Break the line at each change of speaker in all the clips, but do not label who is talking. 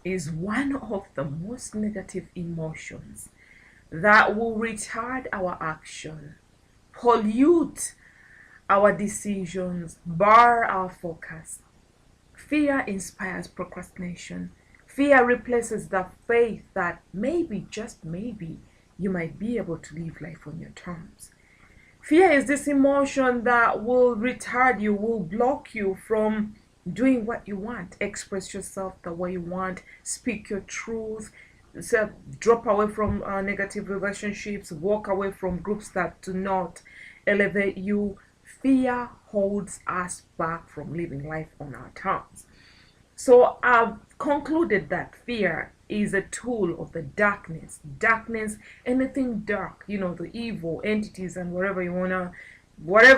is one of the most negative emotions that will retard our action, pollute our decisions, bar our focus. Fear inspires procrastination. Fear replaces the faith that maybe, just maybe, you might be able to live life on your terms. Fear is this emotion that will retard you, will block you from doing what you want, express yourself the way you want, speak your truth, so drop away from negative relationships, walk away from groups that do not elevate you. Fear holds us back from living life on our terms. So I've concluded that fear is a tool of the darkness. Darkness, anything dark, the evil entities and whatever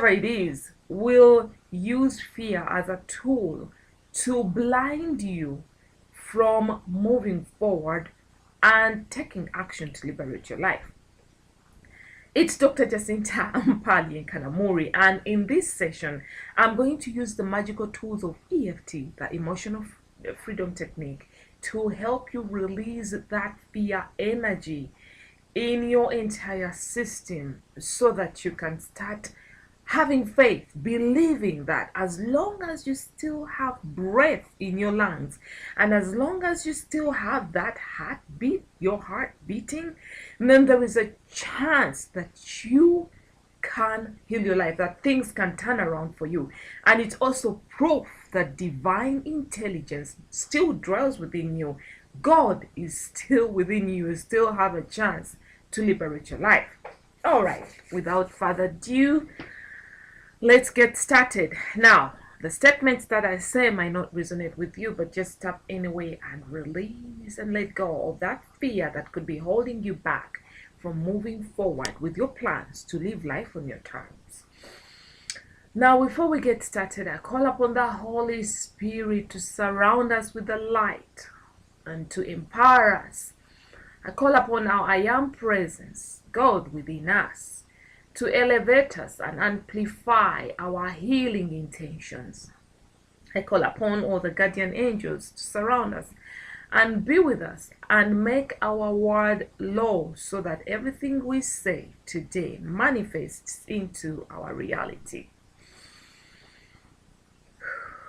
it is, will use fear as a tool to blind you from moving forward and taking action to liberate your life. It's Dr. Jacinta Mpali Kanamuri, and in this session, I'm going to use the magical tools of EFT, the emotional freedom technique, to help you release that fear energy in your entire system so that you can start having faith, believing that as long as you still have breath in your lungs and as long as you still have that heartbeat, your heart beating, then there is a chance that you can heal your life, that things can turn around for you. And it's also proof that divine intelligence still dwells within you. God is still within you. You still have a chance to liberate your life. All right, without further ado, let's get started. Now, the statements that I say might not resonate with you, but just stop anyway and release and let go of that fear that could be holding you back from moving forward with your plans to live life on your terms. Now, before we get started, I call upon the Holy Spirit to surround us with the light and to empower us. I call upon our I Am presence, God within us, to elevate us and amplify our healing intentions. I call upon all the guardian angels to surround us and be with us and make our word law so that everything we say today manifests into our reality.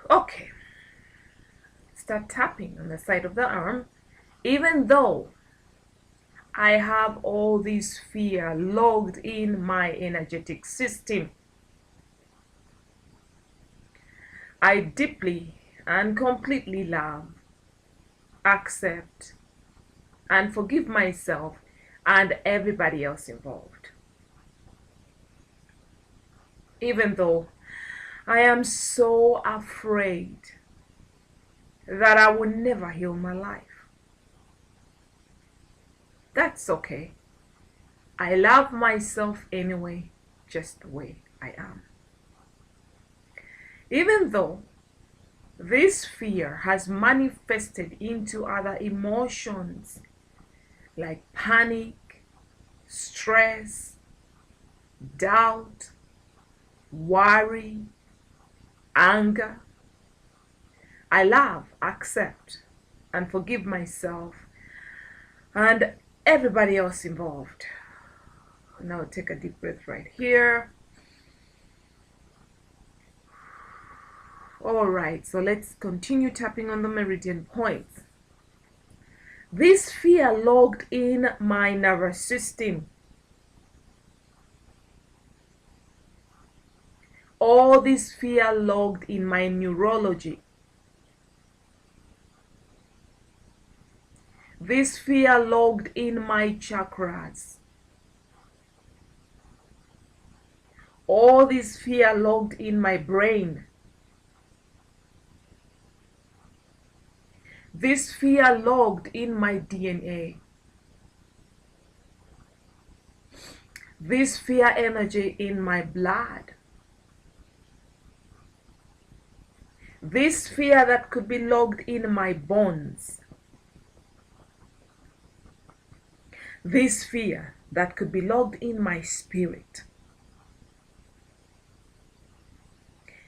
Okay, start tapping on the side of the arm. Even though I have all this fear logged in my energetic system, I deeply and completely love, accept, and forgive myself and everybody else involved. Even though I am so afraid that I will never heal my life. That's okay. I love myself anyway, just the way I am. Even though this fear has manifested into other emotions like panic, stress, doubt, worry, anger, I love, accept, and forgive myself and everybody else involved. Now take a deep breath right here. All right, so let's continue tapping on the meridian points. This fear logged in my nervous system. All this fear logged in my neurology. This fear logged in my chakras. All this fear logged in my brain. This fear logged in my DNA. This fear energy in my blood. This fear that could be logged in my bones. This fear that could be logged in my spirit.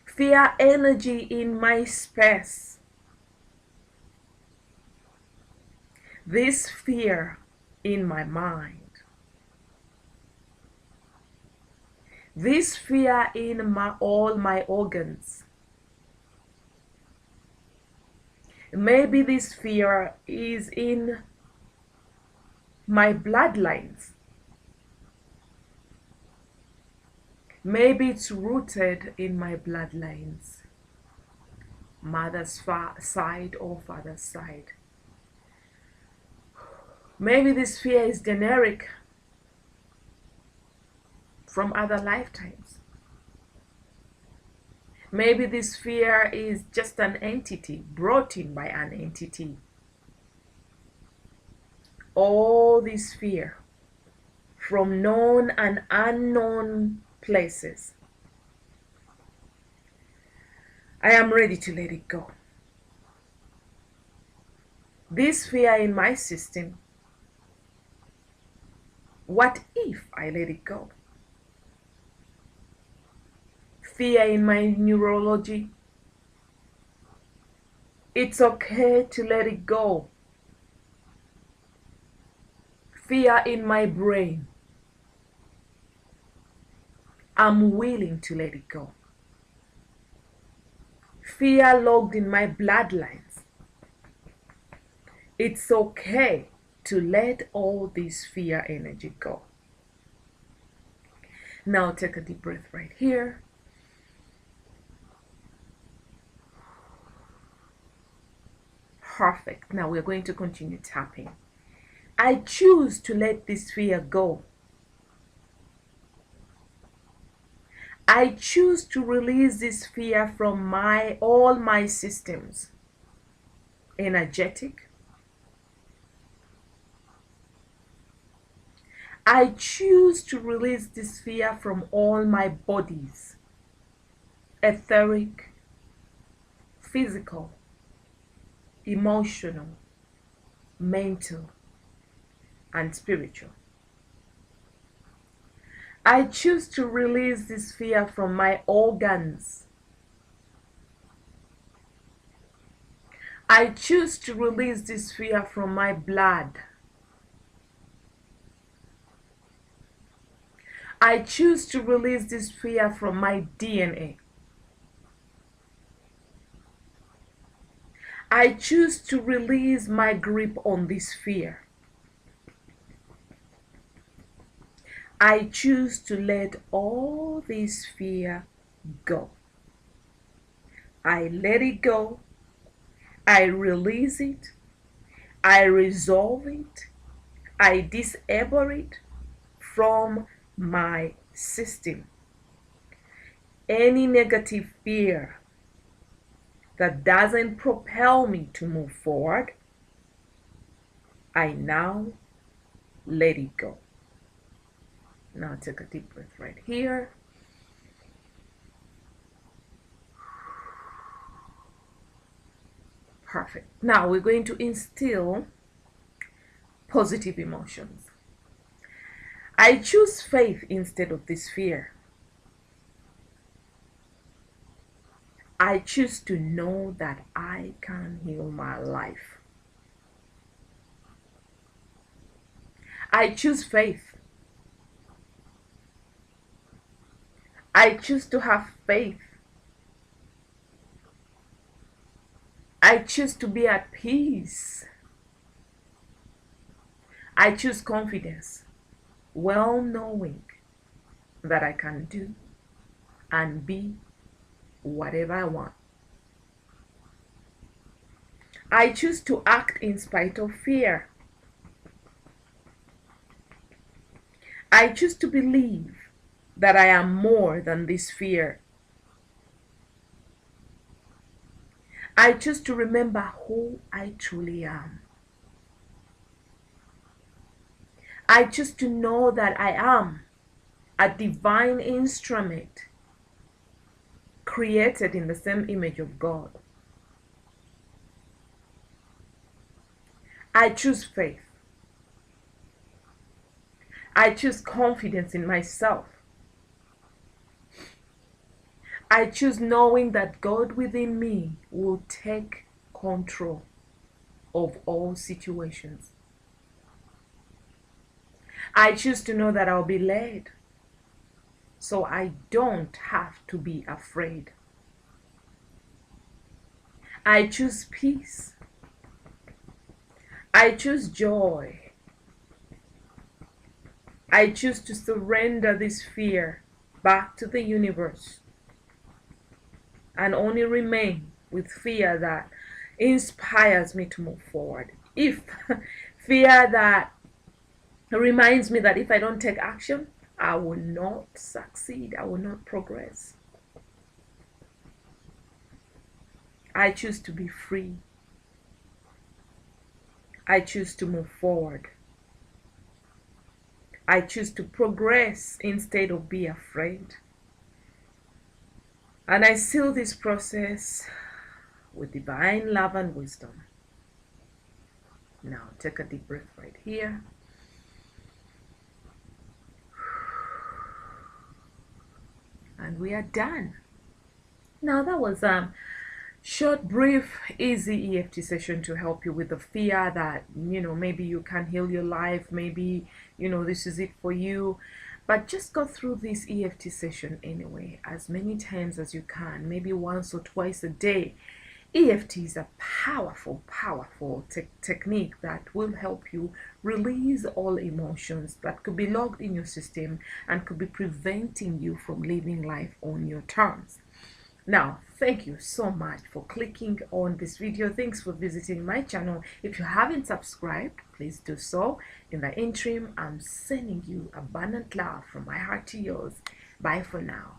Fear energy in my space. this fear in my mind, this fear in all my organs. Maybe this fear is in my bloodlines. Maybe it's rooted in my bloodlines, mother's side or father's side. Maybe this fear is generic from other lifetimes. Maybe this fear is just an entity, brought in by an entity. All this fear from known and unknown places, I am ready to let it go. This fear in my system, what if I let it go? Fear in my neurology, it's okay to let it go. Fear in my brain, I'm willing to let it go. Fear logged in my bloodlines, it's okay to let all this fear energy go. Now take a deep breath right here. Perfect. Now we're going to continue tapping. I choose to let this fear go. I choose to release this fear from all my systems. Energetic. I choose to release this fear from all my bodies. Etheric, physical, emotional, mental, and spiritual. I choose to release this fear from my organs. I choose to release this fear from my blood. I choose to release this fear from my DNA. I choose to release my grip on this fear. I choose to let all this fear go. I let it go. I release it. I resolve it. I disable it from my system. Any negative fear that doesn't propel me to move forward, I now let it go. Now take a deep breath right here. Perfect. Now we're going to instill positive emotions. I choose faith instead of this fear. I choose to know that I can heal my life. I choose faith. I choose to have faith. I choose to be at peace. I choose confidence, well knowing that I can do and be whatever I want. I choose to act in spite of fear. I choose to believe that I am more than this fear. I choose to remember who I truly am. I choose to know that I am a divine instrument created in the same image of God. I choose faith. I choose confidence in myself. I choose knowing that God within me will take control of all situations. I choose to know that I'll be led, so I don't have to be afraid. I choose peace. I choose joy. I choose to surrender this fear back to the universe and only remain with fear that inspires me to move forward. If fear that reminds me that if I don't take action, I will not succeed, I will not progress. I choose to be free. I choose to move forward. I choose to progress instead of be afraid. And I seal this process with divine love and wisdom. Now take a deep breath right here. And we are done. Now that was short, brief, easy EFT session to help you with the fear that, maybe you can't heal your life, maybe, this is it for you. But just go through this EFT session anyway, as many times as you can, maybe once or twice a day. EFT is a powerful, powerful technique that will help you release all emotions that could be logged in your system and could be preventing you from living life on your terms. Now, thank you so much for clicking on this video. Thanks for visiting my channel. If you haven't subscribed, please do so. In the interim, I'm sending you abundant love from my heart to yours. Bye for now.